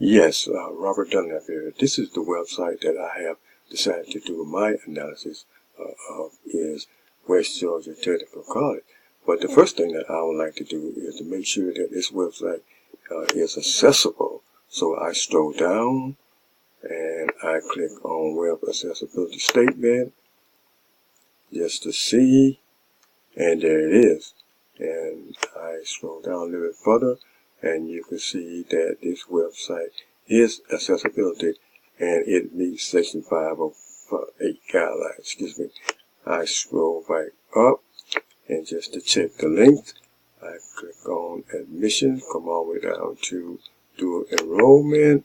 Yes, Robert Dunlap here. This is the website that I have decided to do my analysis of is West Georgia Technical College. But the first thing that I would like to do is to make sure that this website is accessible. So I scroll down and I click on Web Accessibility Statement just to see, and there it is. And I scroll down a little bit further and you can see that this website is accessibility and it meets Section 508 guidelines. Excuse me. I scroll back up and just to check the length, I click on admission, come all the way down to dual enrollment,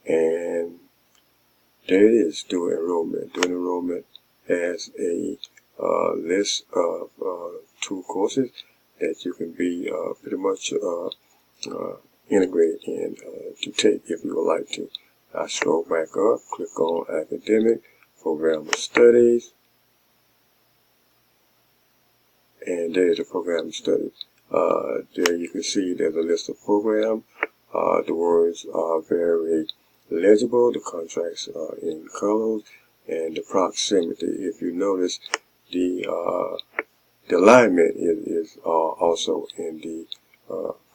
and there it is, dual enrollment. Dual enrollment has a list of 2 courses that you can be pretty much integrated in to take if you would like to. I scroll back up, click on Academic, Program of Studies, and there's the Program of Studies. There you can see there's a list of programs. The words are very legible, the contracts are in colors, and the proximity. If you notice, the alignment is also in the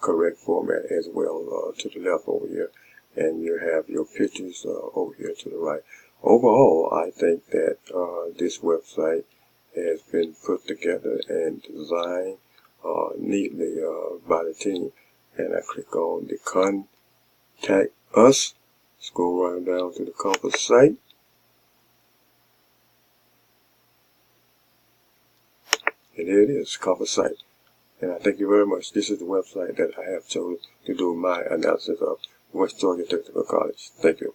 correct format as well to the left over here, and you have your pictures over here to the right. Overall, I think that this website has been put together and designed neatly by the team. And I click on the Contact Us, scroll right down to the Compass site, and there it is, Compass site. And I thank you very much. This is the website that I have chosen to do my analysis of West Georgia Technical College. Thank you.